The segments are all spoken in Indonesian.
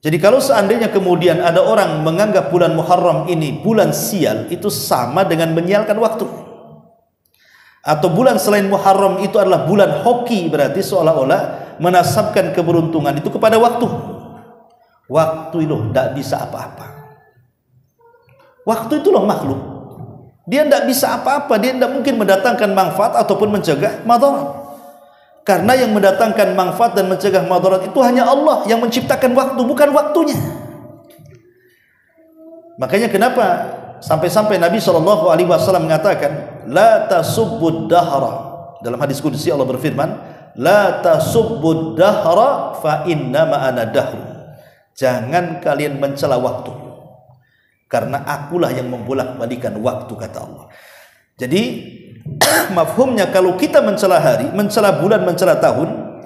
Jadi kalau seandainya kemudian ada orang menganggap bulan Muharram ini bulan sial, itu sama dengan menyialkan waktu. Atau bulan selain Muharram itu adalah bulan hoki, berarti seolah-olah menasabkan keberuntungan itu kepada waktu. Waktu itu tidak bisa apa-apa. Waktu itu loh makhluk. Dia tidak bisa apa-apa, dia tidak mungkin mendatangkan manfaat ataupun mencegah madarat. Karena yang mendatangkan manfaat dan mencegah madarat itu hanya Allah yang menciptakan waktu, bukan waktunya. Makanya kenapa sampai-sampai Nabi SAW mengatakan, la tasubbud dahra. Dalam hadis qudsi Allah berfirman, la tasubbud dahra fa innama ana dahr. Jangan kalian mencela waktu, karena akulah yang membolak-balikan waktu, kata Allah. Jadi mafhumnya kalau kita mencela hari, mencela bulan, mencela tahun,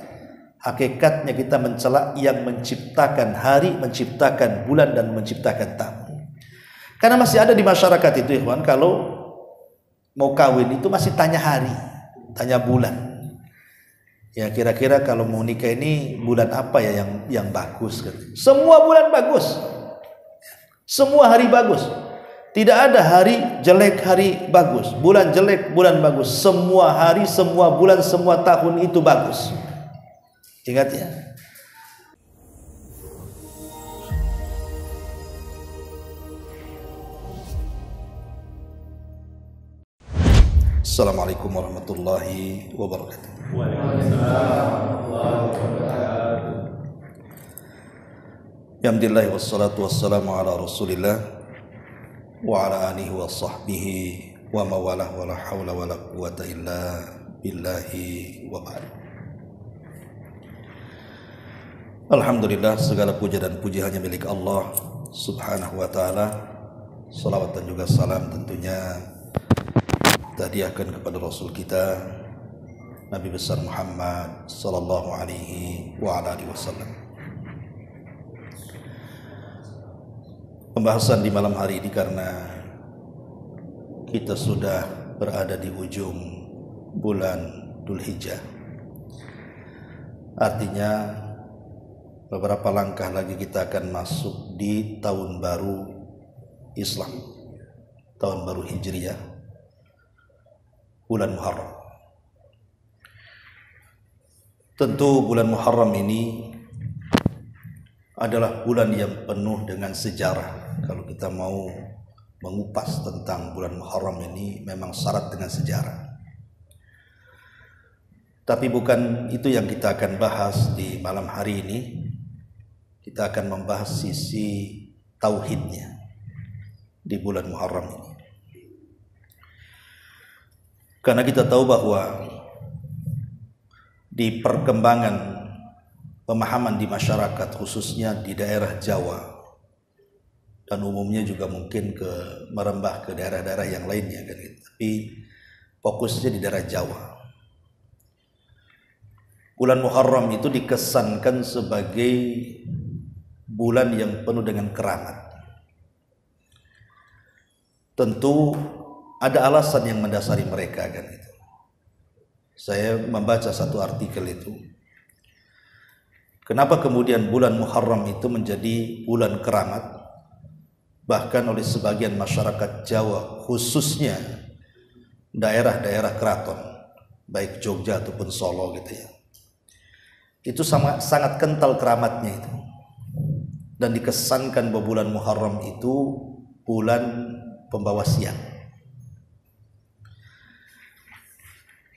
hakikatnya kita mencela yang menciptakan hari, menciptakan bulan, dan menciptakan tahun. Karena masih ada di masyarakat itu, ikhwan, kalau mau kawin itu masih tanya hari, tanya bulan. Ya kira-kira kalau mau nikah ini bulan apa ya yang bagus? Semua bulan bagus, semua hari bagus. Tidak ada hari jelek, hari bagus, bulan jelek, bulan bagus. Semua hari, semua bulan, semua tahun itu bagus. Ingat ya. Assalamualaikum warahmatullahi wabarakatuh. Waalaikumsalam warahmatullahi wabarakatuh. Alhamdulillah wassalatu wassalamu ala Rasulillah wa ala alihi wa sahbihi wa mawalah wa la hawla wa la quwata illa billahi wa ba'd. Alhamdulillah, segala puja dan puji hanya milik Allah subhanahu wa ta'ala. Salawat dan juga salam tentunya tadiahkan kepada Rasul kita Nabi besar Muhammad sallallahu alaihi wa ala alihi wasallam. Pembahasan di malam hari ini karena kita sudah berada di ujung bulan Dzulhijjah. Artinya beberapa langkah lagi kita akan masuk di tahun baru Islam, tahun baru Hijriyah, bulan Muharram. Tentu bulan Muharram ini adalah bulan yang penuh dengan sejarah. Kalau kita mau mengupas tentang bulan Muharram ini, memang syarat dengan sejarah. Tapi bukan itu yang kita akan bahas di malam hari ini. Kita akan membahas sisi tauhidnya di bulan Muharram ini. Karena kita tahu bahwa di perkembangan pemahaman di masyarakat, khususnya di daerah Jawa, dan umumnya juga mungkin merembah ke daerah-daerah yang lainnya kan gitu. Tapi fokusnya di daerah Jawa. Bulan Muharram itu dikesankan sebagai bulan yang penuh dengan keramat. Tentu ada alasan yang mendasari mereka kan itu. Saya membaca satu artikel itu. Kenapa kemudian bulan Muharram itu menjadi bulan keramat? Bahkan oleh sebagian masyarakat Jawa, khususnya daerah-daerah keraton, baik Jogja ataupun Solo gitu ya. Itu sangat kental keramatnya itu. Dan dikesankan bahwa bulan Muharram itu bulan pembawa siang.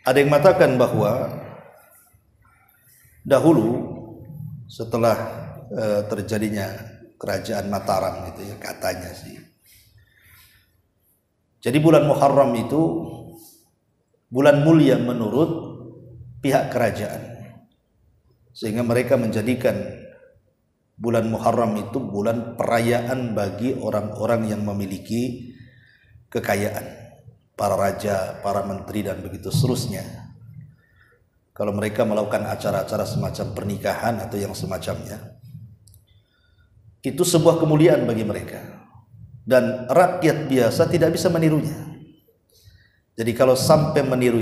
Ada yang mengatakan bahwa dahulu setelah terjadinya kerajaan Mataram gitu ya, katanya sih. Jadi bulan Muharram itu bulan mulia menurut pihak kerajaan. Sehingga mereka menjadikan bulan Muharram itu bulan perayaan bagi orang-orang yang memiliki kekayaan, para raja, para menteri dan begitu seterusnya. Kalau mereka melakukan acara-acara semacam pernikahan atau yang semacamnya, itu sebuah kemuliaan bagi mereka, dan rakyat biasa tidak bisa menirunya. Jadi kalau sampai meniru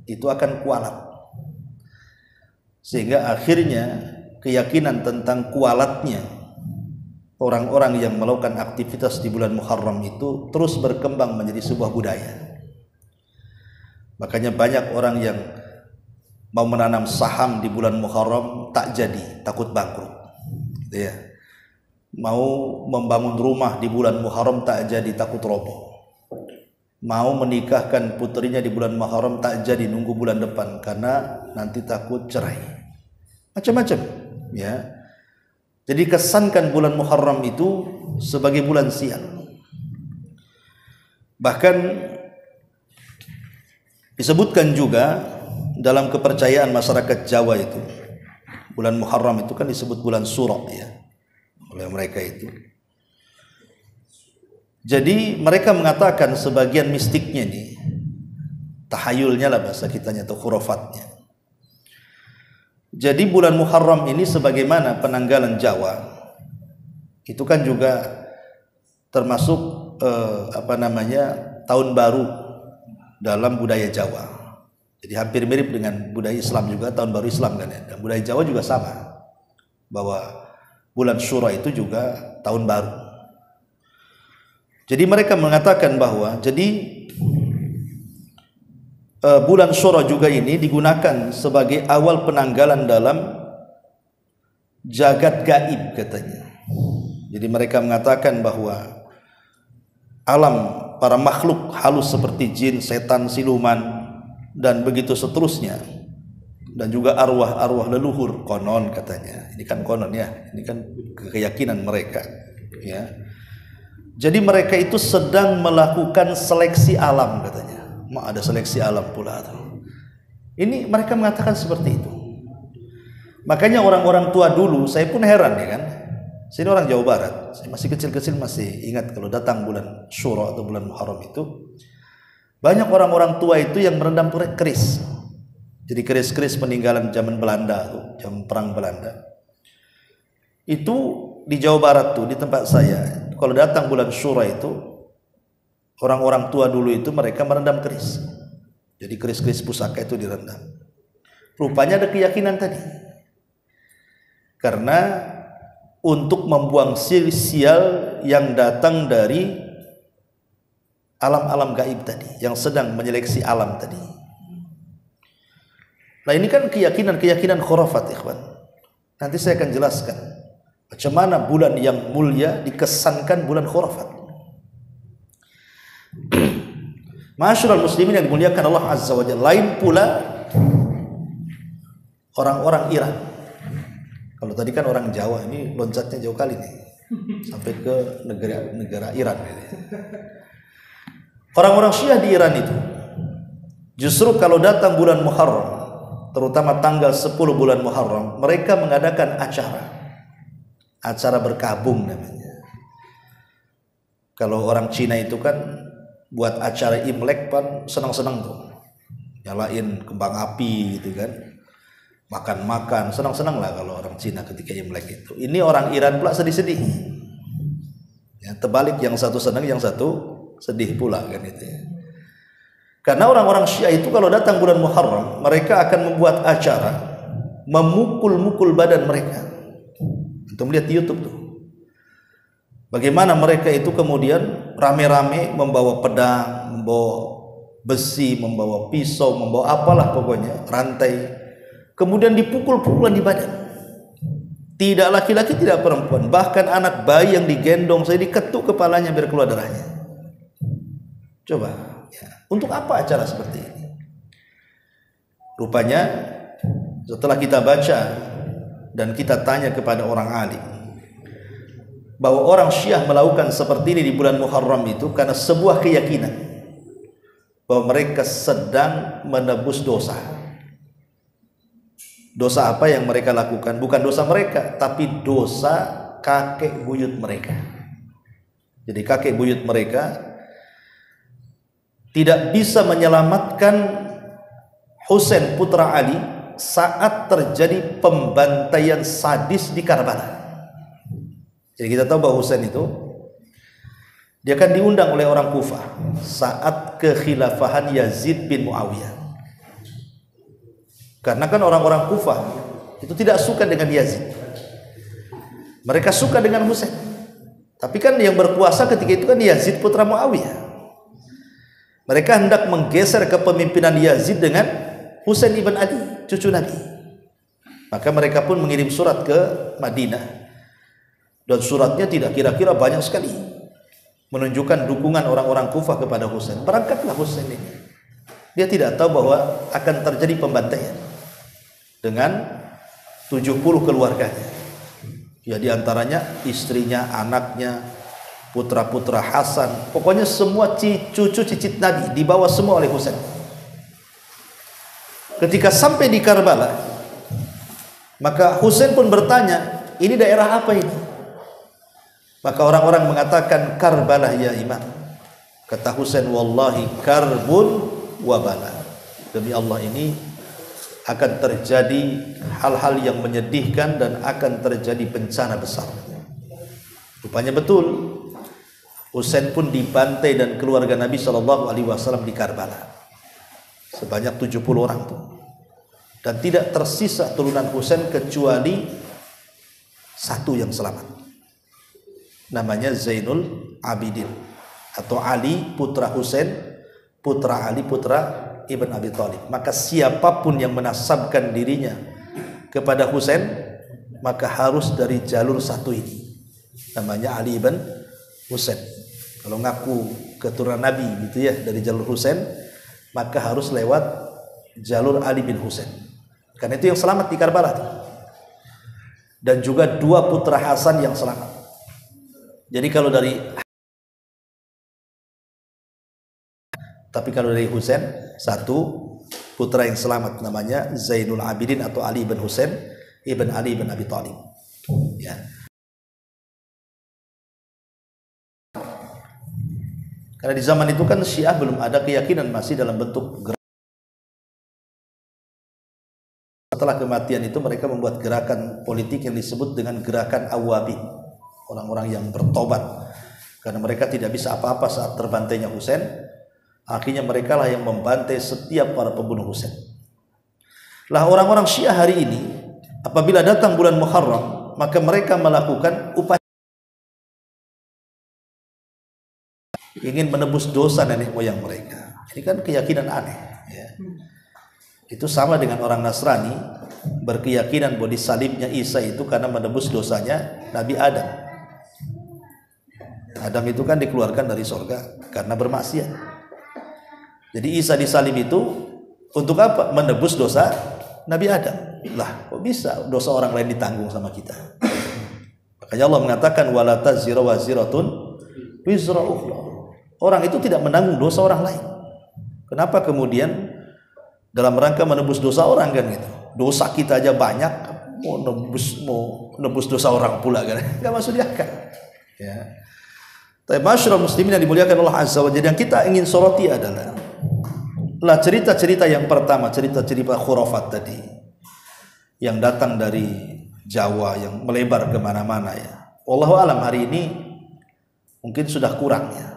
itu akan kualat, sehingga akhirnya keyakinan tentang kualatnya orang-orang yang melakukan aktivitas di bulan Muharram itu terus berkembang menjadi sebuah budaya. Makanya banyak orang yang mau menanam saham di bulan Muharram tak jadi, takut bangkrut. Ya. Mau membangun rumah di bulan Muharram tak jadi, takut roboh. Mau menikahkan putrinya di bulan Muharram tak jadi, nunggu bulan depan karena nanti takut cerai. Macam-macam, ya. Jadi kesankan bulan Muharram itu sebagai bulan sial. Bahkan disebutkan juga dalam kepercayaan masyarakat Jawa itu, bulan Muharram itu kan disebut bulan Suro, ya, oleh mereka itu. Jadi mereka mengatakan sebagian mistiknya nih, tahayulnya lah bahasa kitanya atau khurafatnya. Jadi bulan Muharram ini sebagaimana penanggalan Jawa, itu kan juga termasuk tahun baru dalam budaya Jawa. Jadi hampir mirip dengan budaya Islam juga, tahun baru Islam kan ya. Dan budaya Jawa juga sama, bahwa bulan Syuro itu juga tahun baru. Jadi mereka mengatakan bahwa bulan Syuro juga ini digunakan sebagai awal penanggalan dalam jagat gaib katanya. Jadi mereka mengatakan bahwa alam para makhluk halus seperti jin, setan, siluman dan begitu seterusnya, dan juga arwah-arwah leluhur, konon katanya. Ini kan konon ya, ini kan keyakinan mereka, ya. Jadi mereka itu sedang melakukan seleksi alam katanya. Ada seleksi alam pula tuh. Ini mereka mengatakan seperti itu. Makanya orang-orang tua dulu, saya pun heran ya kan. Saya ini orang Jawa Barat, saya masih kecil-kecil masih ingat kalau datang bulan Syuro atau bulan Muharram itu banyak orang-orang tua itu yang merendam keris. Jadi keris-keris peninggalan zaman Belanda tuh, zaman perang Belanda. Itu di Jawa Barat tuh, di tempat saya, kalau datang bulan Syuro itu orang-orang tua dulu itu mereka merendam keris. Jadi keris-keris pusaka itu direndam. Rupanya ada keyakinan tadi. Karena untuk membuang sial yang datang dari alam-alam gaib tadi, yang sedang menyeleksi alam tadi. Nah ini kan keyakinan khurafat, ikhwan. Nanti saya akan jelaskan macam mana bulan yang mulia dikesankan bulan khurafat. Ma'asyiral muslimin yang dimuliakan Allah Azza wa Jalla. Lain pula orang-orang Iran. Kalau tadi kan orang Jawa, ini loncatnya jauh kali nih, sampai ke negara Iran. Orang-orang Syiah di Iran itu justru kalau datang bulan Muharram, terutama tanggal 10 bulan Muharram, mereka mengadakan acara berkabung namanya. Kalau orang Cina itu kan buat acara Imlek kan senang-senang tuh, nyalain kembang api gitu kan, makan-makan, senang-senang lah kalau orang Cina ketika Imlek itu. Ini orang Iran pula sedih-sedih. Ya, terbalik, yang satu senang, yang satu sedih pula kan itu ya. Karena orang-orang Syiah itu kalau datang bulan Muharram, mereka akan membuat acara memukul-mukul badan mereka. Untuk melihat di YouTube tuh, bagaimana mereka itu kemudian rame-rame membawa pedang, membawa besi, membawa pisau, membawa apalah pokoknya, rantai, kemudian dipukul-pukulan di badan. Tidak laki-laki, tidak perempuan, bahkan anak bayi yang digendong saya diketuk kepalanya biar keluar darahnya. Coba, ya, untuk apa acara seperti ini? Rupanya setelah kita baca dan kita tanya kepada orang alim bahwa orang Syiah melakukan seperti ini di bulan Muharram itu karena sebuah keyakinan bahwa mereka sedang menebus dosa. Dosa apa yang mereka lakukan? Bukan dosa mereka, tapi dosa kakek buyut mereka. Jadi kakek buyut mereka tidak bisa menyelamatkan Husain putra Ali saat terjadi pembantaian sadis di Karbala. Jadi kita tahu bahwa Husain itu dia akan diundang oleh orang Kufah saat kekhilafahan Yazid bin Muawiyah. Karena kan orang-orang Kufah itu tidak suka dengan Yazid. Mereka suka dengan Husain. Tapi kan yang berkuasa ketika itu kan Yazid putra Muawiyah. Mereka hendak menggeser kepemimpinan Yazid dengan Husain ibn Ali, cucu Nabi. Maka mereka pun mengirim surat ke Madinah. Dan suratnya tidak kira-kira banyak sekali, menunjukkan dukungan orang-orang Kufah kepada Husain. Berangkatlah Husain ini. Dia tidak tahu bahwa akan terjadi pembantaian dengan 70 keluarganya. Ya, diantaranya istrinya, anaknya, putra-putra Hasan, pokoknya semua cucu cicit Nabi dibawa semua oleh Husain. Ketika sampai di Karbala, maka Husain pun bertanya, ini daerah apa ini? Maka orang-orang mengatakan, Karbala ya imam. Kata Husain, wallahi karbun wa bala. Demi Allah, ini akan terjadi hal-hal yang menyedihkan dan akan terjadi bencana besar. Rupanya betul, Husain pun dibantai dan keluarga Nabi SAW di Karbala sebanyak 70 orang tuh. Dan tidak tersisa turunan Husain kecuali satu yang selamat, namanya Zainul Abidin atau Ali putra Husain, putra Ali putra Ibn Abi Thalib. Maka siapapun yang menasabkan dirinya kepada Husain, maka harus dari jalur satu ini, namanya Ali ibn Husain. Kalau ngaku keturunan Nabi gitu ya, dari jalur Husain, maka harus lewat jalur Ali bin Husain. Karena itu yang selamat di Karbala tuh. Dan juga dua putra Hasan yang selamat. Jadi kalau dari Husain, satu putra yang selamat namanya Zainul Abidin atau Ali bin Husain ibn Ali bin Abi Thalib. Ya. Karena di zaman itu kan Syiah belum ada keyakinan, masih dalam bentuk gerakan. Setelah kematian itu mereka membuat gerakan politik yang disebut dengan gerakan Awabin, orang-orang yang bertobat karena mereka tidak bisa apa-apa saat terbantainya Husain. Akhirnya mereka lah yang membantai setiap para pembunuh Husain. Lah orang-orang Syiah hari ini apabila datang bulan Muharram, maka mereka melakukan upacara ingin menebus dosa nenek moyang mereka. Ini kan keyakinan aneh ya. Itu sama dengan orang Nasrani berkeyakinan bahwa disalibnya Isa itu karena menebus dosanya Nabi Adam. Adam itu kan dikeluarkan dari surga karena bermaksiat. Jadi Isa disalib itu untuk apa? Menebus dosa Nabi Adam. Lah, kok bisa dosa orang lain ditanggung sama kita? Makanya Allah mengatakan wala taziru waziratun wizra ukhra. Orang itu tidak menanggung dosa orang lain. Kenapa kemudian dalam rangka menebus dosa orang kan gitu? Dosa kita aja banyak, mau nebus dosa orang pula kan? Enggak masuk di akal. Ya. Tapi masyarakat muslimin yang dimuliakan Allah Azza wa Jalla, yang kita ingin soroti adalah cerita-cerita yang pertama, cerita-cerita khurafat tadi yang datang dari Jawa yang melebar kemana-mana ya. Wallahu alam hari ini mungkin sudah kurang ya.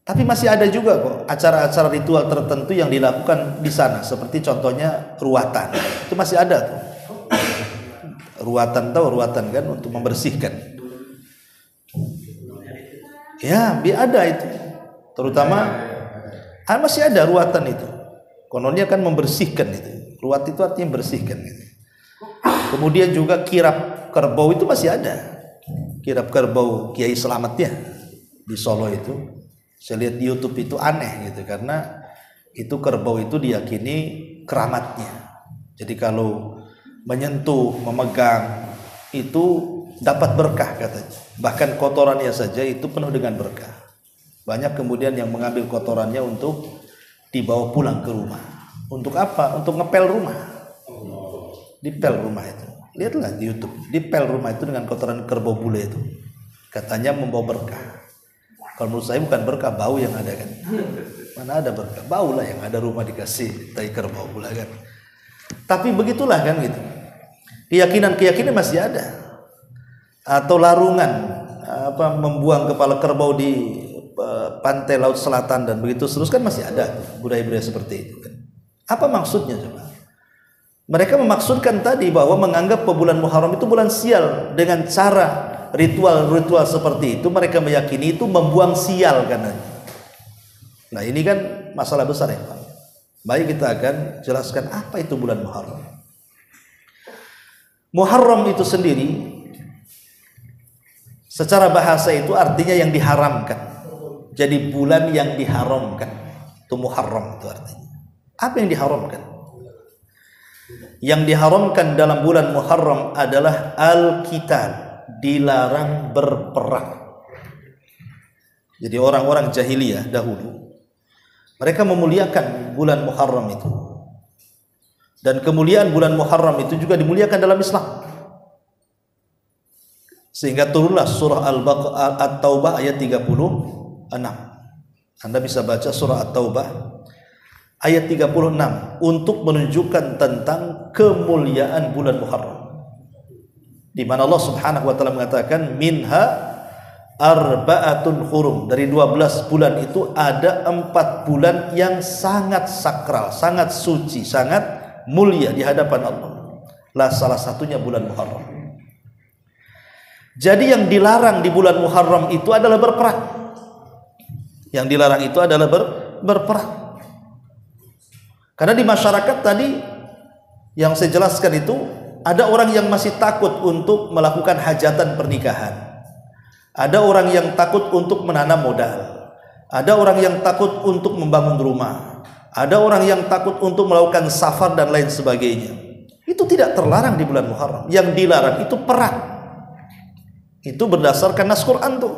Tapi masih ada juga kok acara-acara ritual tertentu yang dilakukan di sana, seperti contohnya ruatan. Itu masih ada tuh. Ruatan, tahu ruatan kan, untuk membersihkan. Ya, ada itu. Terutama masih ada ruatan itu. Kononnya kan membersihkan itu. Ruat itu artinya bersihkan gitu. Kemudian juga kirap kerbau itu masih ada. Kirap kerbau Kiai Selamatnya di Solo itu. Saya lihat di YouTube itu aneh gitu, karena itu kerbau itu diyakini keramatnya. Jadi kalau menyentuh, memegang itu dapat berkah katanya. Bahkan kotorannya saja itu penuh dengan berkah. Banyak kemudian yang mengambil kotorannya untuk dibawa pulang ke rumah. Untuk apa? Untuk ngepel rumah. Dipel rumah itu. Lihatlah di YouTube. Dipel rumah itu dengan kotoran kerbau bule itu. Katanya membawa berkah. Kalau menurut saya bukan berkah, bau yang ada kan. Mana ada berkah? Bau lah yang ada, rumah dikasih tai kerbau pula kan. Tapi begitulah kan gitu. Keyakinan-keyakinan masih ada. Atau larungan membuang kepala kerbau di pantai laut selatan dan begitu terus kan masih ada budaya-budaya seperti itu kan. Apa maksudnya coba? Mereka memaksudkan tadi bahwa menganggap bulan Muharram itu bulan sial. Dengan cara ritual-ritual seperti itu, mereka meyakini itu membuang sial katanya. Nah ini kan masalah besar ya Pak. Baik, kita akan jelaskan apa itu bulan Muharram. Muharram itu sendiri secara bahasa itu artinya yang diharamkan. Jadi bulan yang diharamkan itu Muharram itu artinya. Apa yang diharamkan? Yang diharamkan dalam bulan Muharram adalah al-qital, dilarang berperang. Jadi orang-orang jahiliyah dahulu mereka memuliakan bulan Muharram itu. Dan kemuliaan bulan Muharram itu juga dimuliakan dalam Islam. Sehingga turunlah surah At-Taubah ayat 36. Anda bisa baca surah At-Taubah ayat 36 untuk menunjukkan tentang kemuliaan bulan Muharram. Di mana Allah Subhanahu wa taala mengatakan minha arba'atun hurum, dari 12 bulan itu ada 4 bulan yang sangat sakral, sangat suci, sangat mulia di hadapan Allah. Lah salah satunya bulan Muharram. Jadi yang dilarang di bulan Muharram itu adalah berperang. Yang dilarang itu adalah berperang. Karena di masyarakat tadi yang saya jelaskan itu ada orang yang masih takut untuk melakukan hajatan pernikahan. Ada orang yang takut untuk menanam modal. Ada orang yang takut untuk membangun rumah. Ada orang yang takut untuk melakukan safar dan lain sebagainya. Itu tidak terlarang di bulan Muharram. Yang dilarang itu perang. Itu berdasarkan nas Quran tuh.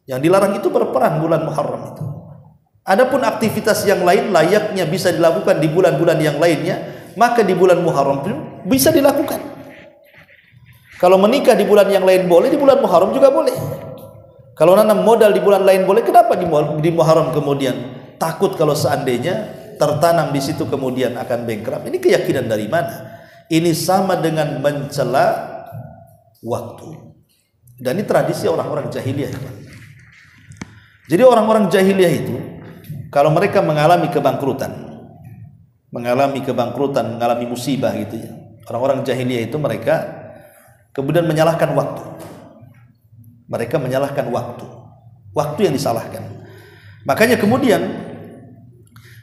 Yang dilarang itu berperang bulan Muharram itu. Adapun aktivitas yang lain layaknya bisa dilakukan di bulan-bulan yang lainnya, maka di bulan Muharram bisa dilakukan. Kalau menikah di bulan yang lain boleh, di bulan Muharram juga boleh. Kalau nanam modal di bulan lain boleh, kenapa di Muharram kemudian takut kalau seandainya tertanam di situ kemudian akan bankrupt? Ini keyakinan dari mana? Ini sama dengan mencela waktu. Dan ini tradisi orang-orang jahiliyah. Jadi orang-orang jahiliyah itu kalau mereka mengalami kebangkrutan, mengalami musibah gitu ya. Orang-orang jahiliyah itu mereka kemudian menyalahkan waktu. Mereka menyalahkan waktu. Waktu yang disalahkan. Makanya kemudian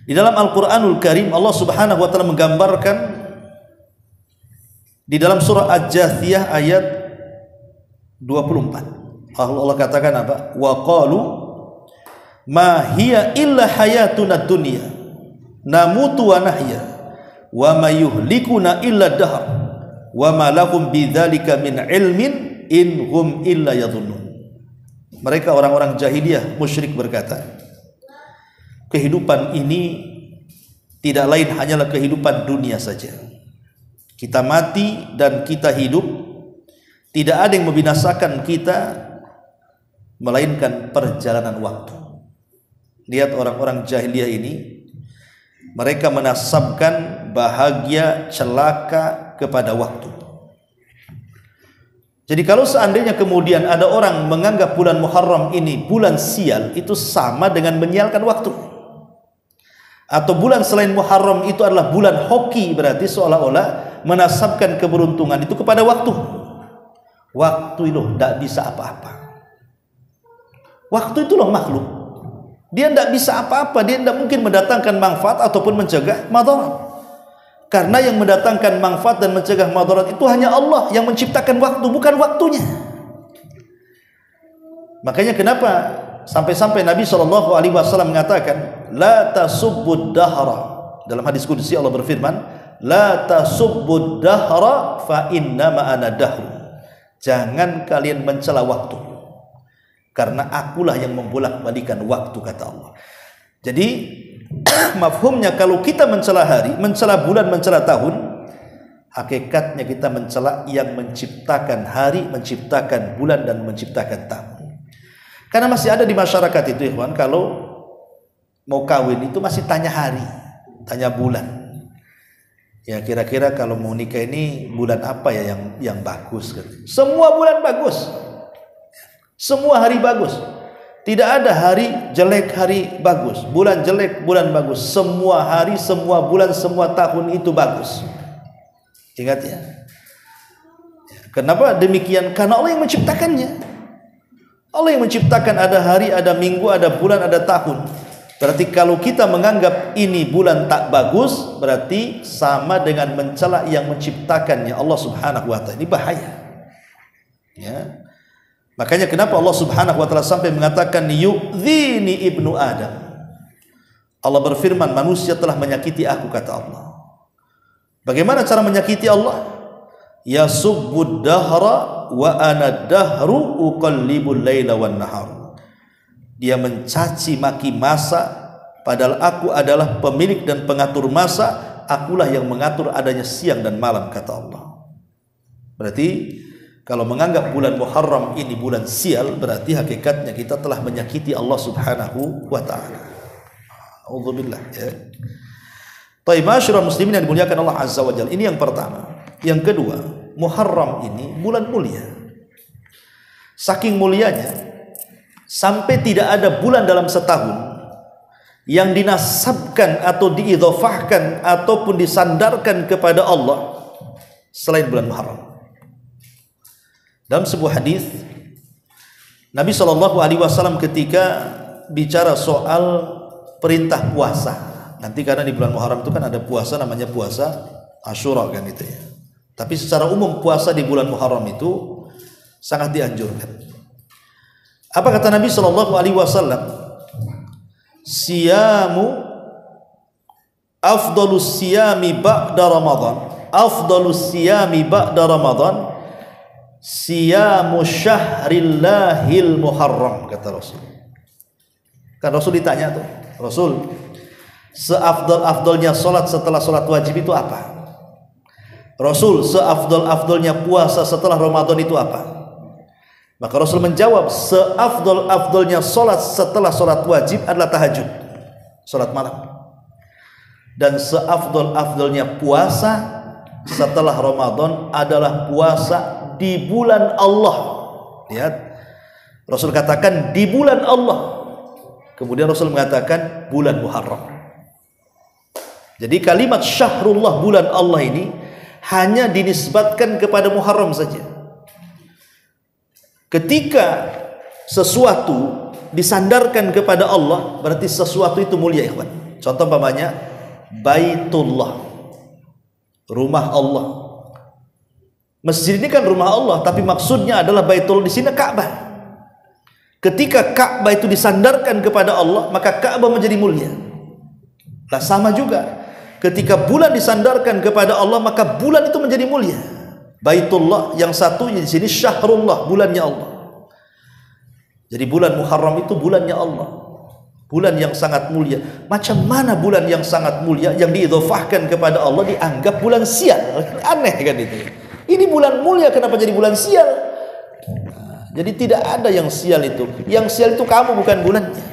di dalam Al-Qur'anul Karim Allah Subhanahu wa taala menggambarkan di dalam surah Al-Jathiyah ayat 24. Allah katakan apa? Wa qalu ma hiya illa hayatuna dunya namutu wa nahya wa ma yuhlikuna illa dahr wa ma lahum bidzalika min ilmin in hum illa yadhunnun. Mereka orang-orang jahiliyah musyrik berkata, kehidupan ini tidak lain hanyalah kehidupan dunia saja. Kita mati dan kita hidup, tidak ada yang membinasakan kita melainkan perjalanan waktu. Lihat orang-orang jahiliyah ini, mereka menasabkan bahagia celaka kepada waktu. Jadi kalau seandainya kemudian ada orang menganggap bulan Muharram ini bulan sial, itu sama dengan menyialkan waktu. Atau bulan selain Muharram itu adalah bulan hoki, berarti seolah-olah menasabkan keberuntungan itu kepada waktu. Waktu itu tidak bisa apa-apa. Waktu itu loh makhluk. Dia tidak bisa apa-apa, dia tidak mungkin mendatangkan manfaat ataupun mencegah madarat. Karena yang mendatangkan manfaat dan mencegah madarat itu hanya Allah yang menciptakan waktu, bukan waktunya. Makanya kenapa sampai-sampai Nabi SAW mengatakan, la tasubbud dahra. Dalam hadis qudsi Allah berfirman, la tasubbud dahra fa inna ma'ana dahru. Jangan kalian mencela waktu, karena akulah yang membolak-balikan waktu, kata Allah. Jadi mafhumnya kalau kita mencela hari, mencela bulan, mencela tahun, hakikatnya kita mencela yang menciptakan hari, menciptakan bulan, dan menciptakan tahun. Karena masih ada di masyarakat itu, ikhwan, kalau mau kawin itu masih tanya hari, tanya bulan. Ya kira-kira kalau mau nikah ini bulan apa ya yang bagus? Semua bulan bagus, semua hari bagus. Tidak ada hari jelek, hari bagus, bulan jelek, bulan bagus. Semua hari, semua bulan, semua tahun itu bagus. Ingat ya. Kenapa demikian? Karena Allah yang menciptakannya. Allah yang menciptakan, ada hari, ada minggu, ada bulan, ada tahun. Berarti kalau kita menganggap ini bulan tak bagus, berarti sama dengan mencela yang menciptakannya, Allah Subhanahu wa taala. Ini bahaya. Ya. Makanya kenapa Allah Subhanahu wa taala sampai mengatakan yu'dzini ibnu Adam. Allah berfirman, manusia telah menyakiti aku, kata Allah. Bagaimana cara menyakiti Allah? Yasubbud dahra wa ana dahru uqallibul laila wan nahar. Dia mencaci maki masa, padahal aku adalah pemilik dan pengatur masa, akulah yang mengatur adanya siang dan malam, kata Allah. Berarti kalau menganggap bulan Muharram ini bulan sial, berarti hakikatnya kita telah menyakiti Allah Subhanahu wa taala. A'udzubillah ya. Baik, masyarul muslimin yang dimuliakan Allah Azza wa Jalla. Ini yang pertama. Yang kedua, Muharram ini bulan mulia. Saking mulianya sampai tidak ada bulan dalam setahun yang dinasabkan atau diidhofahkan ataupun disandarkan kepada Allah selain bulan Muharram. Dalam sebuah hadis Nabi SAW ketika bicara soal perintah puasa, nanti karena di bulan Muharram itu kan ada puasa namanya puasa Asyura kan itu ya. Tapi secara umum puasa di bulan Muharram itu sangat dianjurkan. Apa kata Nabi SAW? Siyamu afdalus siyami ba'da Ramadan. Afdalus siyami ba'da Ramadan siyamu syahrillahil Muharram, kata Rasul. Kan Rasul ditanya tuh, Rasul, seafdal-afdalnya salat setelah salat wajib itu apa? Rasul, seafdal-afdalnya puasa setelah Ramadan itu apa? Maka Rasul menjawab, seafdal-afdalnya salat setelah salat wajib adalah tahajud, salat malam. Dan seafdal-afdalnya puasa setelah Ramadan adalah puasa di bulan Allah. Lihat, Rasul katakan di bulan Allah. Kemudian Rasul mengatakan bulan Muharram. Jadi kalimat syahrullah, bulan Allah ini hanya dinisbatkan kepada Muharram saja. Ketika sesuatu disandarkan kepada Allah, berarti sesuatu itu mulia, ikhwan. Contoh umpamanya Baitullah, rumah Allah. Masjid ini kan rumah Allah, tapi maksudnya adalah Baitul di sini Ka'bah. Ketika Ka'bah itu disandarkan kepada Allah, maka Ka'bah menjadi mulia. Nah, sama juga ketika bulan disandarkan kepada Allah, maka bulan itu menjadi mulia. Baitullah yang satunya di sini syahrullah, bulannya Allah. Jadi bulan Muharram itu bulannya Allah, bulan yang sangat mulia. Macam mana bulan yang sangat mulia yang diidhofahkan kepada Allah dianggap bulan sial? Aneh kan itu. Ini bulan mulia, kenapa jadi bulan sial? Nah, jadi tidak ada yang sial itu. Yang sial itu kamu, bukan bulannya.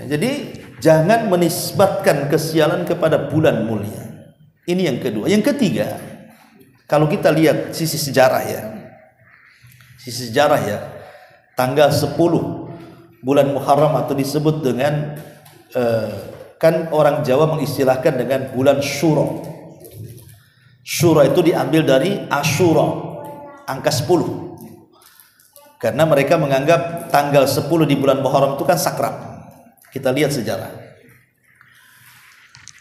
Jadi jangan menisbatkan kesialan kepada bulan mulia. Ini yang kedua. Yang ketiga, kalau kita lihat sisi sejarah ya. Sisi sejarah ya. Tanggal 10 bulan Muharram atau disebut dengan kan orang Jawa mengistilahkan dengan bulan Syuro. Syuro itu diambil dari Asyura, angka 10. Karena mereka menganggap tanggal 10 di bulan Muharram itu kan sakral. Kita lihat sejarah.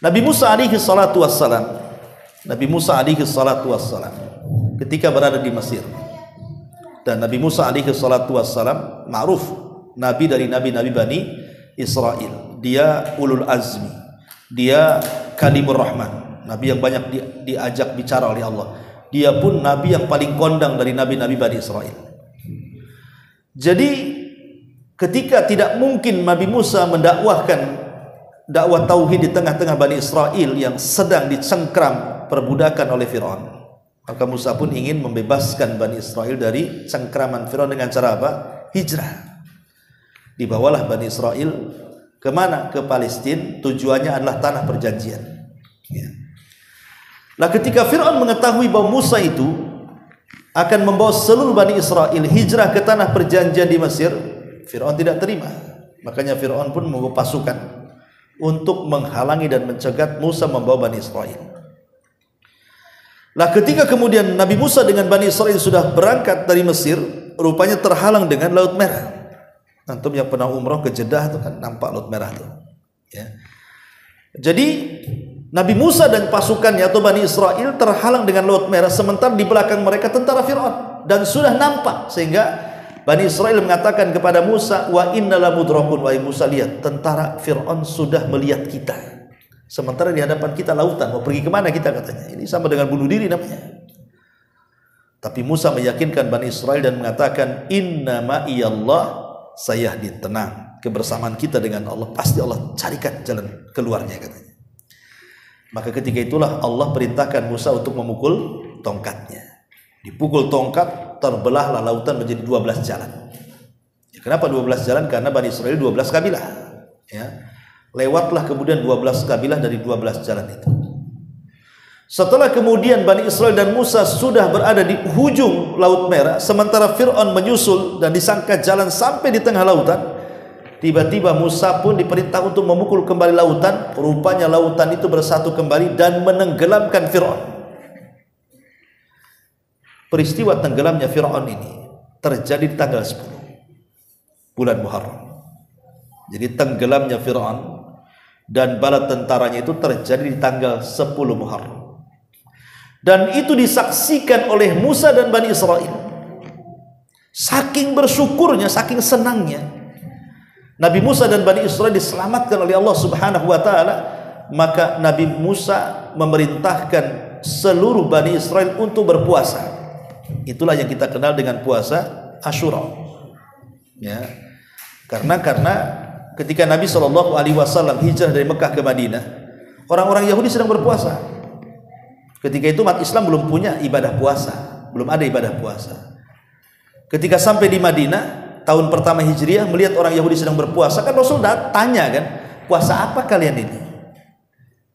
Nabi Musa alaihi salatu wassalam, Nabi Musa alaihi salatu wassalam ketika berada di Mesir. Dan Nabi Musa alaihi salatu wassalam ma'ruf nabi dari nabi-nabi Bani Israel. Dia ulul azmi. Dia kalimur rahman, nabi yang banyak diajak bicara oleh Allah. Dia pun nabi yang paling kondang dari nabi-nabi Bani Israel. Jadi ketika tidak mungkin Nabi Musa mendakwahkan dakwah tauhid di tengah-tengah Bani Israel yang sedang dicengkram perbudakan oleh Firaun, maka Musa pun ingin membebaskan Bani Israel dari cengkraman Firaun dengan cara apa? Hijrah. Dibawalah Bani Israel kemana? Ke Palestina. Tujuannya adalah tanah perjanjian ya. Nah, ketika Firaun mengetahui bahwa Musa itu akan membawa seluruh Bani Israel hijrah ke tanah perjanjian di Mesir, Firaun tidak terima. Makanya Firaun pun membawa pasukan untuk menghalangi dan mencegat Musa membawa Bani Israel. Lah ketika kemudian Nabi Musa dengan Bani Israel sudah berangkat dari Mesir, rupanya terhalang dengan Laut Merah. Antum yang pernah umroh ke Jeddah itu kan nampak Laut Merah tuh. Ya. Jadi Nabi Musa dan pasukannya atau Bani Israel terhalang dengan Laut Merah, sementara di belakang mereka tentara Fir'aun, dan sudah nampak, sehingga Bani Israel mengatakan kepada Musa, wa inna lamudrakun, wahai Musa, lihat tentara Fir'aun sudah melihat kita. Sementara di hadapan kita lautan, mau pergi kemana kita, katanya. Ini sama dengan bunuh diri namanya. Tapi Musa meyakinkan Bani Israel dan mengatakan, inna ma'iyallah sayahdi, tenang, kebersamaan kita dengan Allah, pasti Allah carikan jalan keluarnya, katanya. Maka ketika itulah Allah perintahkan Musa untuk memukul tongkatnya. Dipukul tongkat, terbelahlah lautan menjadi 12 jalan. Ya, kenapa 12 jalan? Karena Bani Israel 12 kabilah. Ya. Lewatlah kemudian 12 kabilah dari 12 jalan itu. Setelah kemudian Bani Israel dan Musa sudah berada di ujung Laut Merah, sementara Fir'aun menyusul dan disangka jalan sampai di tengah lautan, tiba-tiba Musa pun diperintah untuk memukul kembali lautan. Rupanya lautan itu bersatu kembali dan menenggelamkan Fir'aun. Peristiwa tenggelamnya Fir'aun ini terjadi di tanggal 10 bulan Muharram. Jadi tenggelamnya Fir'aun dan bala tentaranya itu terjadi di tanggal 10 Muharram. Dan itu disaksikan oleh Musa dan Bani Israel. Saking bersyukurnya, saking senangnya, Nabi Musa dan Bani Israel diselamatkan oleh Allah Subhanahu wa taala, maka Nabi Musa memerintahkan seluruh Bani Israel untuk berpuasa. Itulah yang kita kenal dengan puasa Asyura. Ya. Karena ketika Nabi SAW hijrah dari Mekah ke Madinah, orang-orang Yahudi sedang berpuasa. Ketika itu umat Islam belum punya ibadah puasa, belum ada ibadah puasa. Ketika sampai di Madinah tahun pertama Hijriah, melihat orang Yahudi sedang berpuasa, kan Rasul tanya kan, puasa apa kalian ini?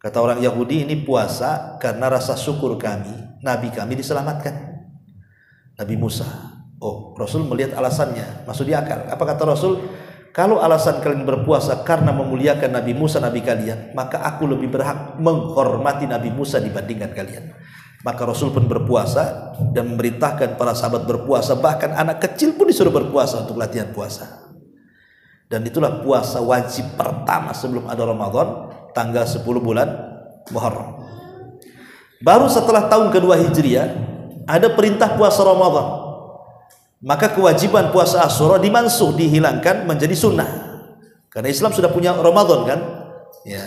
Kata orang Yahudi, ini puasa karena rasa syukur kami, Nabi kami diselamatkan. Nabi Musa. Oh, Rasul melihat alasannya, masuk di akal. Apa kata Rasul? Kalau alasan kalian berpuasa karena memuliakan Nabi Musa, Nabi kalian, maka aku lebih berhak menghormati Nabi Musa dibandingkan kalian. Maka Rasul pun berpuasa dan memerintahkan para sahabat berpuasa. Bahkan anak kecil pun disuruh berpuasa untuk latihan puasa. Dan itulah puasa wajib pertama sebelum ada Ramadan, tanggal 10 bulan Muharram. Baru setelah tahun kedua Hijriah ada perintah puasa Ramadan. Maka kewajiban puasa Asyura dimansuh, dihilangkan menjadi sunnah. Karena Islam sudah punya Ramadan kan? Ya.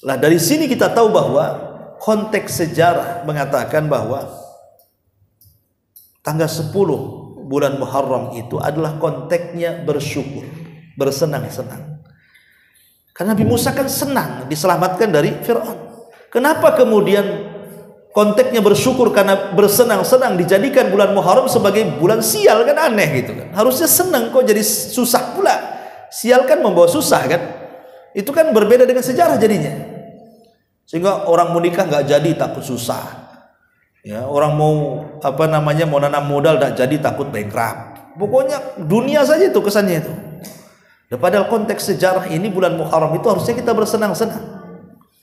Lah dari sini kita tahu bahwa konteks sejarah mengatakan bahwa tanggal 10 bulan Muharram itu adalah konteksnya bersyukur, bersenang-senang. Karena Nabi Musa kan senang diselamatkan dari Fir'aun. Kenapa kemudian konteksnya bersyukur karena bersenang-senang dijadikan bulan Muharram sebagai bulan sial? Kan aneh gitu kan. Harusnya senang, kok jadi susah pula. Sial kan membawa susah kan. Itu kan berbeda dengan sejarah jadinya. Sehingga orang mau nikah nggak jadi takut susah. Ya, orang mau mau nanam modal nggak jadi takut bankrupt. Pokoknya dunia saja itu kesannya itu. Dan padahal konteks sejarah ini bulan Muharram itu harusnya kita bersenang-senang.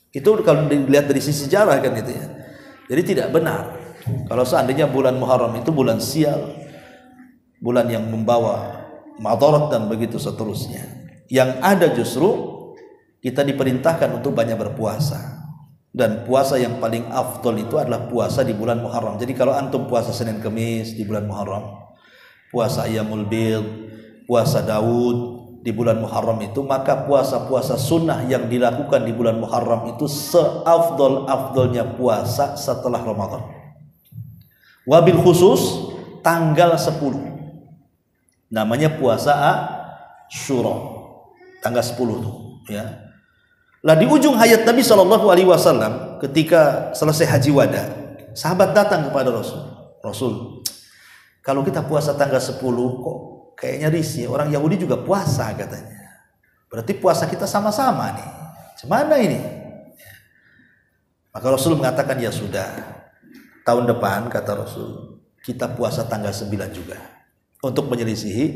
Itu kalau dilihat dari sisi sejarah kan itu ya. Jadi tidak benar kalau seandainya bulan Muharram itu bulan sial, bulan yang membawa madarat dan begitu seterusnya. Yang ada justru kita diperintahkan untuk banyak berpuasa. Dan puasa yang paling afdol itu adalah puasa di bulan Muharram. Jadi kalau antum puasa Senin Kemis di bulan Muharram, puasa Ayyamul Bid, puasa Daud di bulan Muharram itu, maka puasa-puasa sunnah yang dilakukan di bulan Muharram itu seafdol-afdolnya puasa setelah Ramadan. Wabil khusus tanggal 10 namanya puasa Asyura, tanggal 10 tuh ya. Lah di ujung hayat Nabi SAW ketika selesai haji wada, sahabat datang kepada Rasul, kalau kita puasa tanggal 10 kok kayaknya risih, orang Yahudi juga puasa katanya. Berarti puasa kita sama-sama nih. Gimana ini? Maka Rasul mengatakan, ya sudah, tahun depan kata Rasul kita puasa tanggal 9 juga. Untuk menyelisihi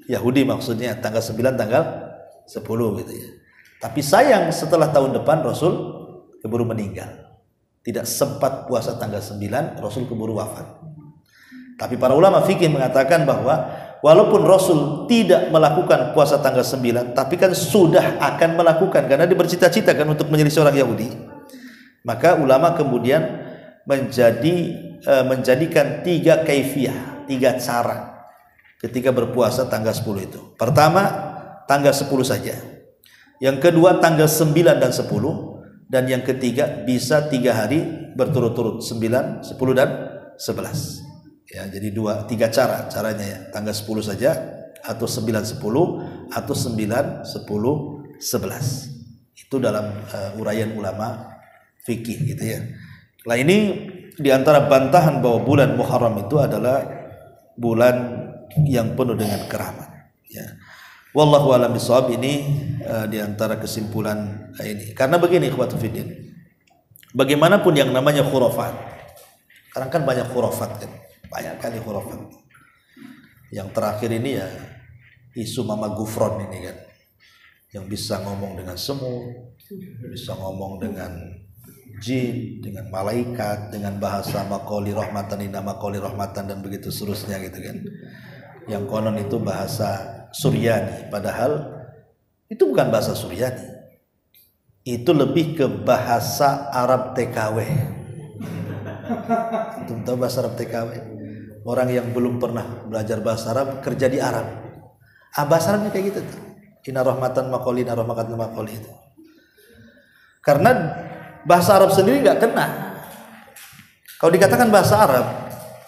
Yahudi, maksudnya tanggal 9 tanggal 10 gitu ya. Tapi sayang setelah tahun depan Rasul keburu meninggal. tidak sempat puasa tanggal 9, Rasul keburu wafat. Tapi para ulama fikih mengatakan bahwa walaupun Rasul tidak melakukan puasa tanggal 9, tapi kan sudah akan melakukan karena dia bercita-cita kan untuk menjadi seorang Yahudi. Maka ulama kemudian menjadikan 3 kaifiyah, 3 cara ketika berpuasa tanggal 10 itu. Pertama, tanggal 10 saja. Yang kedua, tanggal 9 dan 10. Dan yang ketiga, bisa 3 hari berturut-turut, 9, 10 dan 11. Ya, jadi 3 caranya ya. Tanggal 10 saja, atau 9, 10, atau 9, 10, 11. Itu dalam uraian ulama fikih gitu ya. Nah, ini diantara bantahan bahwa bulan Muharram itu adalah bulan yang penuh dengan keramat ya. Wallahu a'lam bishawab. Ini diantara kesimpulan ini. Karena begini ikhwatu fiddin, bagaimanapun yang namanya khurafat, sekarang kan banyak khurafat kan, banyak kali khurafat. Yang terakhir ini ya isu Mama Gufron ini kan, yang bisa ngomong dengan semut, bisa ngomong dengan jin, dengan malaikat, dengan bahasa maqali rahmatan, inna maqali rahmatan, dan begitu seterusnya gitu kan. Yang konon itu bahasa Suryani, padahal itu bukan bahasa Suryani, itu lebih ke bahasa Arab TKW. Itu tahu bahasa Arab TKW? Orang yang belum pernah belajar bahasa Arab kerja di Arab. Bahasa Arabnya kayak gitu tuh. Inna rahmatan maqali, inna rahmatan maqali itu. Karena bahasa Arab sendiri nggak kena. Kalau dikatakan bahasa Arab,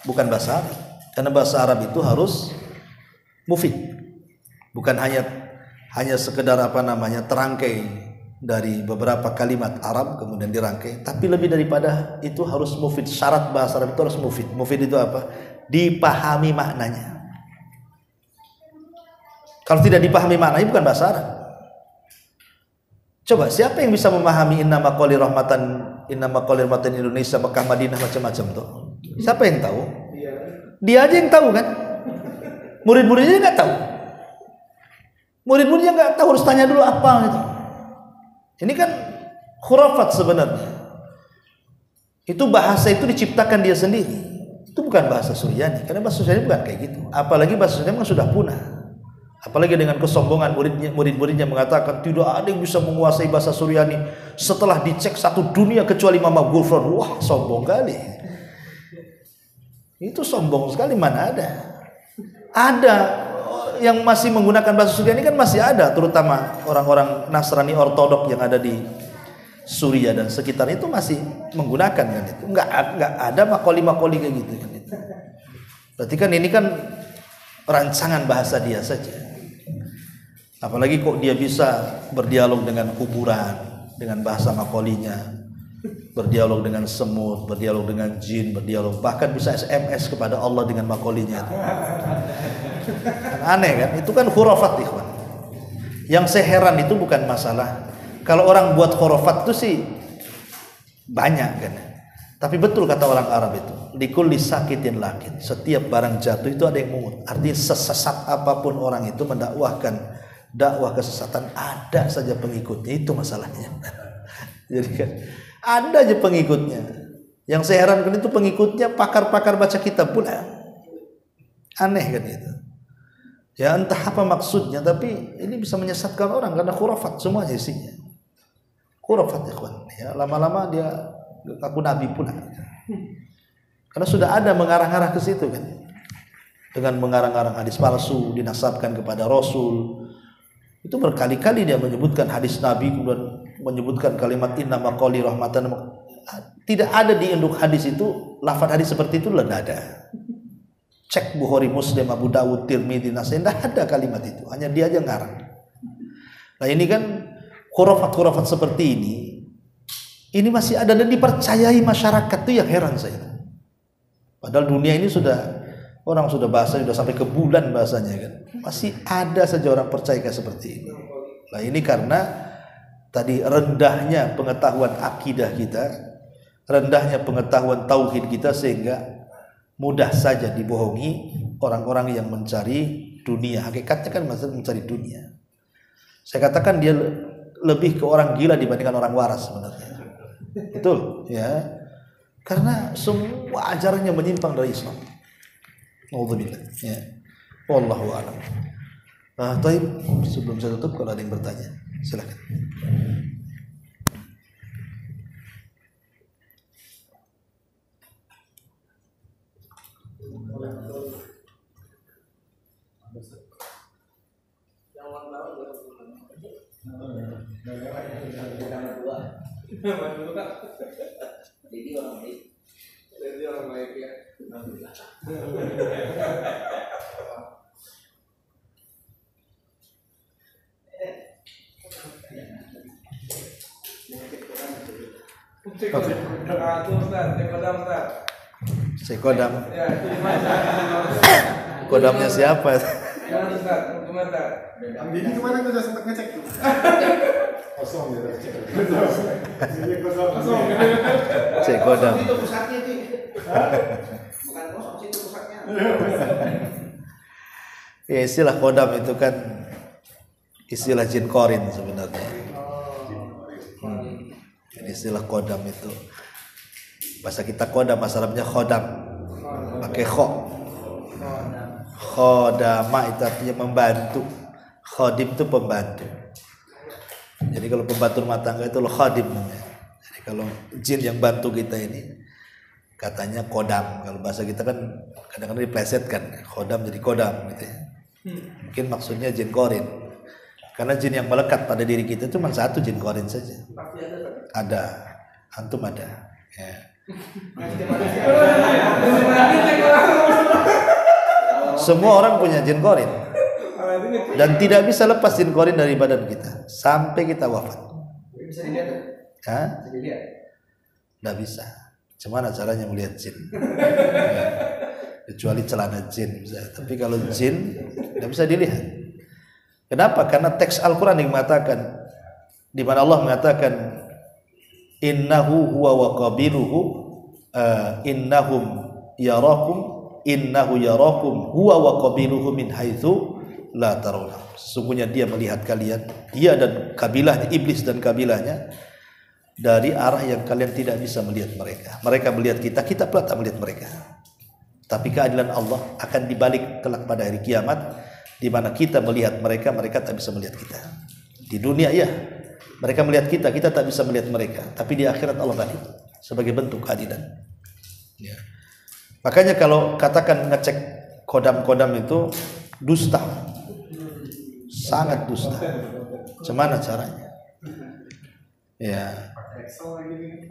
bukan bahasa Arab. Karena bahasa Arab itu harus mufid, bukan hanya sekedar terangkai dari beberapa kalimat Arab kemudian dirangkai, tapi lebih daripada itu harus mufid. Syarat bahasa Arab itu harus mufid. Mufid itu apa? Dipahami maknanya. Kalau tidak dipahami maknanya bukan bahasa Arab. Coba siapa yang bisa memahami inna maqali rahmatan Indonesia, Mekah, Madinah, macam-macam tuh? Siapa yang tahu? Dia aja yang tahu kan? Murid-muridnya nggak tahu. Murid-muridnya nggak tahu, harus tanya dulu apa gitu. Ini kan khurafat sebenarnya. Itu bahasa itu diciptakan dia sendiri. Itu bukan bahasa Suryani, karena bahasa Suryani bukan kayak gitu. Apalagi bahasa Suryani sudah punah. Apalagi dengan kesombongan murid-muridnya mengatakan tidak ada yang bisa menguasai bahasa Suryani setelah dicek satu dunia kecuali Mama Gufron. Wah, sombong kali. Itu sombong sekali, mana ada. Ada yang masih menggunakan bahasa Suryani kan masih ada, terutama orang-orang Nasrani ortodok yang ada di Suriah dan sekitar itu masih menggunakan kan itu. Enggak ada makoli kayak gitu kan itu. Berarti kan ini kan rancangan bahasa dia saja. Apalagi kok dia bisa berdialog dengan kuburan dengan bahasa makolinya, berdialog dengan semut, berdialog dengan jin, bahkan bisa SMS kepada Allah dengan makolinya. Aneh kan? Itu kan khurafat, ikhwan. Yang saya heran itu bukan masalah kalau orang buat khurafat itu sih banyak kan. Tapi betul kata orang Arab itu, likulli sakitin lakin. Setiap barang jatuh itu ada yang mungut. Artinya sesat apapun orang itu mendakwahkan dakwah kesesatan, ada saja pengikutnya. Itu masalahnya. Jadi kan ada aja pengikutnya. Yang saya herankan itu pengikutnya pakar-pakar baca kitab pula. Aneh kan itu. Ya entah apa maksudnya, tapi ini bisa menyesatkan orang karena khurafat semuanya isinya. Khurafat ikhwan. Ya, lama-lama dia aku nabi pula. Karena sudah ada mengarang-arang ke situ kan. Dengan mengarang-arang hadis palsu dinasabkan kepada Rasul. Itu berkali-kali dia menyebutkan hadis Nabi, kemudian menyebutkan kalimat inna maqali rahmatan. Tidak ada di induk hadis itu lafaz hadis seperti itu, tidak ada. Cek Bukhari, Muslim, Abu Dawud, Tirmidzi, Nasai, tidak ada kalimat itu. Hanya dia aja ngarang. Nah ini kan khurafat-khurafat seperti ini masih ada dan dipercayai masyarakat. Itu yang heran saya. Padahal dunia ini orang sudah bahasa sudah sampai ke bulan bahasanya kan. Masih ada saja orang percaya seperti ini. Nah ini karena tadi rendahnya pengetahuan akidah kita, rendahnya pengetahuan tauhid kita, sehingga mudah saja dibohongi orang-orang yang mencari dunia. Hakikatnya kan maksud mencari dunia. Saya katakan dia lebih ke orang gila dibandingkan orang waras sebenarnya. Betul ya. Karena semua ajarannya menyimpang dari Islam. Alhamdulillah. Ya. Wallahu a'lam. Taib, sebelum saya tutup kalau ada yang bertanya, silakan. Jadi orang baik ya. Oke. Si Kodam. Kodamnya siapa? Ini kemarin udah sempat ngecek tuh. Kosong ya. Kosong. Si Kodam. Itu pusatnya sih. Bukan kosong sih itu pusatnya. Ya, istilah Kodam itu kan istilah jin korin sebenarnya. Istilah Kodam itu bahasa kita Kodam, bahasa Arabnya Khodam, pakai kho. Khodama itu artinya membantu. Khodim itu pembantu. Jadi kalau pembantu rumah tangga itu lo khodim namanya. Jadi kalau jin yang bantu kita ini katanya Kodam. Kalau bahasa kita kan kadang-kadang diplesetkan, Khodam jadi Kodam gitu ya. Mungkin maksudnya jin korin. Karena jin yang melekat pada diri kita cuma satu, jin korin saja. Ada, antum ada. Ya. Semua orang punya jin korin. Dan tidak bisa lepas jin korin dari badan kita sampai kita wafat. Bisa dilihat? Hah? Bisa dilihat? Tidak bisa. Gimana caranya melihat jin? Kecuali celana jin bisa. Tapi kalau jin tidak bisa dilihat. Kenapa? Karena teks Al-Quran yang mengatakan, di mana Allah mengatakan, innahu huwa wa qabiluhu innahum yarakum innahu yarakum huwa wa qabiluhu min haitsu la tarawna. Sesungguhnya dia melihat kalian, dia dan kabilahnya, iblis dan kabilahnya, dari arah yang kalian tidak bisa melihat mereka. Mereka melihat kita, kita pula tak melihat mereka. Tapi keadilan Allah akan dibalik kelak pada hari kiamat, di mana kita melihat mereka, mereka tak bisa melihat kita. Di dunia ya, mereka melihat kita, kita tak bisa melihat mereka. Tapi di akhirat Allah balik sebagai bentuk keadilan. Ya. Makanya kalau katakan ngecek kodam-kodam itu dusta, sangat dusta. Gimana caranya? Ya,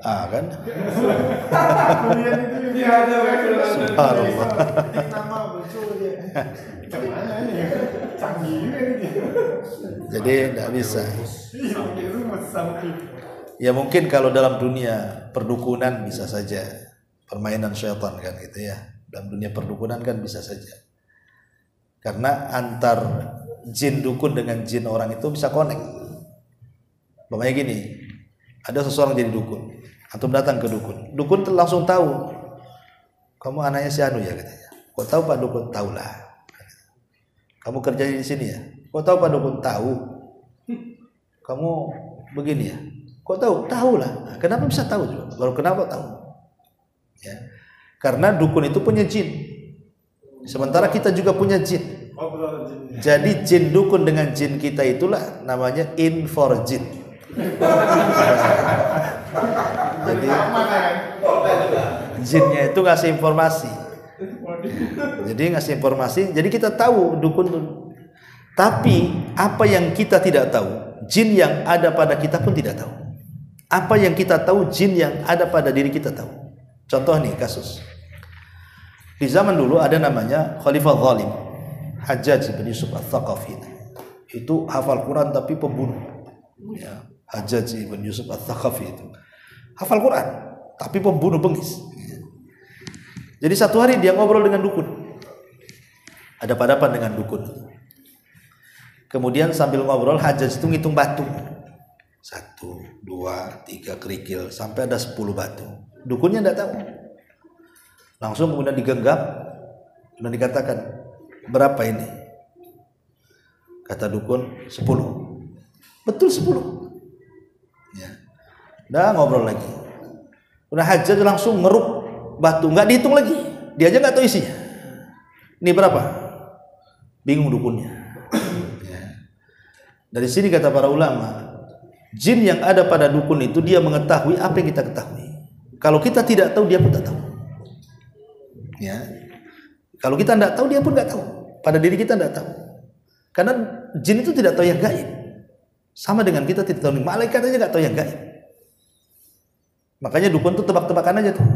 kan? Subhanallah. Jadi tidak bisa. Ya mungkin kalau dalam dunia perdukunan bisa saja, permainan syaitan kan gitu ya. Dalam dunia perdukunan kan bisa saja. Karena antar jin dukun dengan jin orang itu bisa connect. Pokoknya gini, ada seseorang jadi dukun, antum datang ke dukun, dukun langsung tahu kamu anaknya si Anu ya katanya. Kok tahu Pak Dukun? Tahu lah. Kamu kerja di sini ya? Kok tahu Pak Dukun? Tahu. Kamu begini ya? Kok tahu? Tahu lah. Nah, kenapa bisa tahu juga? Baru kenapa tahu? Ya. Karena dukun itu punya jin. Sementara kita juga punya jin. Jadi jin dukun dengan jin kita itulah namanya in for jin. Jadi jinnya itu ngasih informasi. Jadi ngasih informasi, jadi kita tahu dukun itu. Tapi apa yang kita tidak tahu, jin yang ada pada kita pun tidak tahu. Apa yang kita tahu, jin yang ada pada diri kita tahu. Contoh nih kasus. Di zaman dulu ada namanya Khalifah Zalim, Hajjaj bin Yusuf Al-Thaqafi. Itu hafal Quran tapi pembunuh. Ya, Hajjaj bin Yusuf Al-Thaqafi itu hafal Quran tapi pembunuh bengis. Jadi satu hari dia ngobrol dengan dukun, ada hadapan dengan dukun. Kemudian sambil ngobrol Hajjaj itu ngitung batu, 1, 2, 3 kerikil sampai ada 10 batu. Dukunnya tidak tahu. Langsung kemudian digenggam dan dikatakan, berapa ini? Kata dukun, 10. Betul 10. Ya. Dah ngobrol lagi. Udah hajat langsung ngeruk batu, nggak dihitung lagi. Dia aja nggak tahu isinya. Ini berapa? Bingung dukunnya. Ya. Dari sini kata para ulama, jin yang ada pada dukun itu dia mengetahui apa yang kita ketahui. Kalau kita tidak tahu, dia pun tak tahu. Ya. Kalau kita tidak tahu, dia pun nggak tahu. Pada diri kita tidak tahu. Karena jin itu tidak tahu yang gaib. Sama dengan kita tidak tahu, malaikat aja nggak tahu yang gaib. Makanya dukun itu tebak-tebakan aja tuh.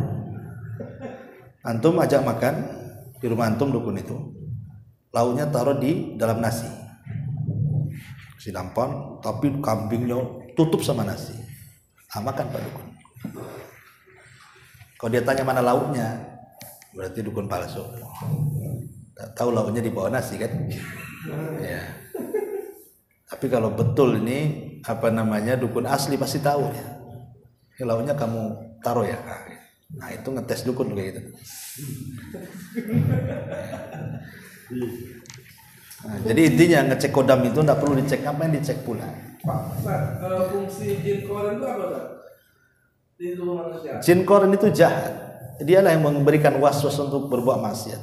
Antum ajak makan di rumah antum dukun itu, lauknya taruh di dalam nasi, si nampan, tapi kambingnya tutup sama nasi. Makan Pak dukun. Kalau dia tanya mana lauknya, berarti dukun palsu. Tak tahu lauknya di bawah nasi kan? Ya. Tapi kalau betul ini dukun asli pasti tahu ya. Ini lauknya kamu taruh ya. Nah itu ngetes dukun kayak gitu. Nah, jadi intinya ngecek kodam itu tidak perlu dicek, apa yang dicek pula. Pak, fungsi jin korin itu apa Pak? Di tubuh manusia. Jin korin itu jahat. Dialah yang memberikan was-was untuk berbuat maksiat.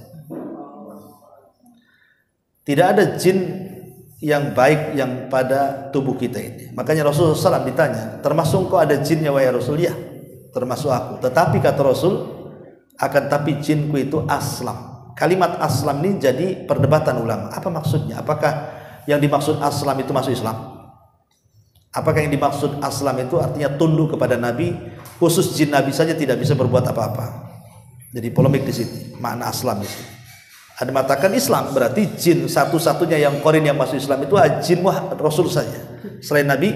Tidak ada jin yang baik yang pada tubuh kita ini. Makanya Rasulullah SAW ditanya, termasuk kau ada jinnya wahai Rasul? Ya, termasuk aku. Tetapi kata Rasul, akan tapi jinku itu aslam. Kalimat aslam ini jadi perdebatan ulama. Apa maksudnya? Apakah yang dimaksud aslam itu masuk Islam? Apakah yang dimaksud aslam itu artinya tunduk kepada Nabi? Khusus jin Nabi saja tidak bisa berbuat apa-apa. Jadi polemik di sini. Makna aslam di sini. Ada mengatakan Islam berarti jin satu-satunya yang korin yang masuk Islam itu jin Rasul saja. Selain Nabi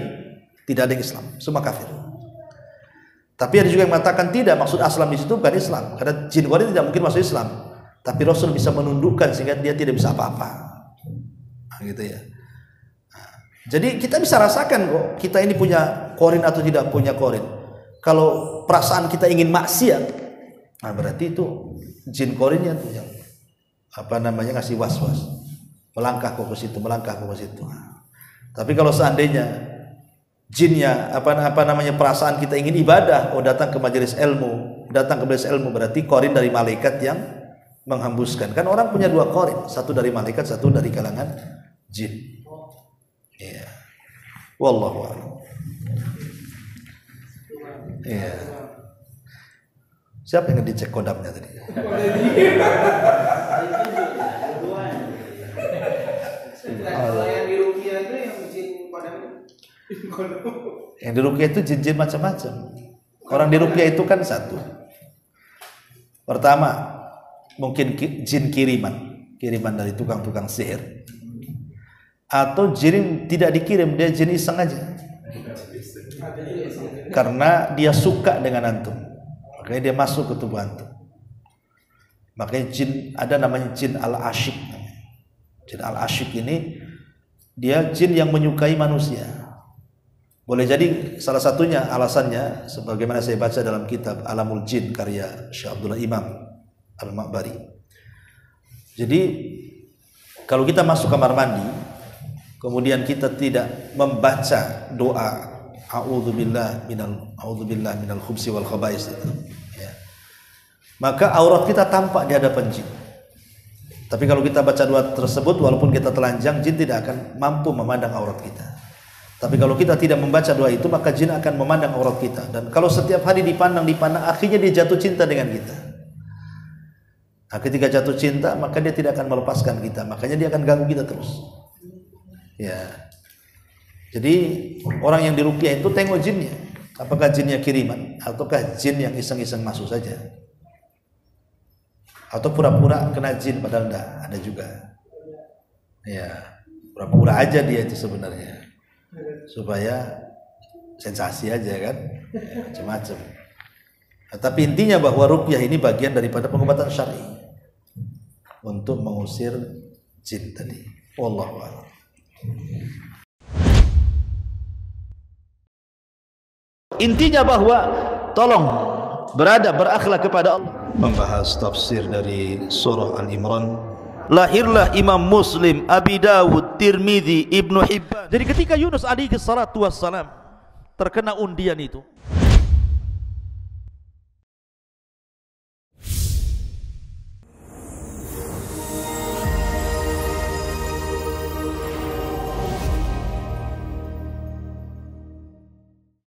tidak ada yang Islam, semua kafir. Tapi ada juga yang mengatakan tidak, maksud aslam di situ bukan Islam, karena jin korin tidak mungkin masuk Islam. Tapi Rasul bisa menundukkan sehingga dia tidak bisa apa-apa. Nah, gitu ya. Nah, jadi kita bisa rasakan kok kita ini punya korin atau tidak punya korin. Kalau perasaan kita ingin maksiat, nah berarti itu jin korinnya tuh yang ngasih was-was, melangkah ke situ, melangkah ke situ. Tapi kalau seandainya jinnya perasaan kita ingin ibadah, datang ke majelis ilmu, berarti korin dari malaikat yang menghembuskan. Kan orang punya dua korin, satu dari malaikat, satu dari kalangan jin. Iya. Wallahu a'lam. Iya. Siapa yang dicek kodamnya tadi? Kalau yang di Rukia itu yang jin kodamnya. Yang di Rukia itu jin-jin macam-macam. Orang di Rukia itu kan satu. Pertama, mungkin jin kiriman dari tukang-tukang sihir. Atau jin tidak dikirim, dia jin iseng aja. Karena dia suka dengan antum. Makanya dia masuk ke tubuh antum. Makanya jin ada namanya jin al-asyik. Jin al-asyik ini dia jin yang menyukai manusia. Boleh jadi salah satunya alasannya sebagaimana saya baca dalam kitab Alamul Jin karya Syekh Abdullah Imam Al-Ma'bari. Jadi kalau kita masuk kamar mandi kemudian kita tidak membaca doa a'udzubillah minal khubsi wal khaba'is itu, ya, maka aurat kita tampak di hadapan jin. Tapi kalau kita baca doa tersebut walaupun kita telanjang, jin tidak akan mampu memandang aurat kita. Tapi kalau kita tidak membaca doa itu, maka jin akan memandang aurat kita. Dan kalau setiap hari dipandang, akhirnya dia jatuh cinta dengan kita. Nah, ketika jatuh cinta, maka dia tidak akan melepaskan kita. Makanya dia akan ganggu kita terus. Ya. Jadi orang yang diruqyah itu tengok jinnya. Apakah jinnya kiriman ataukah jin yang iseng-iseng masuk saja? Atau pura-pura kena jin padahal enggak, ada juga. Ya, pura-pura aja dia itu sebenarnya. Supaya sensasi aja kan. Ya, macam-macam. Nah, tapi intinya bahwa ruqyah ini bagian daripada pengobatan syar'i untuk mengusir jin tadi. Wallahu a'lam. Intinya bahwa tolong berakhlak kepada Allah. Membahas tafsir dari surah Al-Imran. Lahirlah Imam Muslim, Abi Dawud, Tirmidzi, Ibnu Hibban. Jadi ketika Yunus alaihi salatu wassalam terkena undian itu,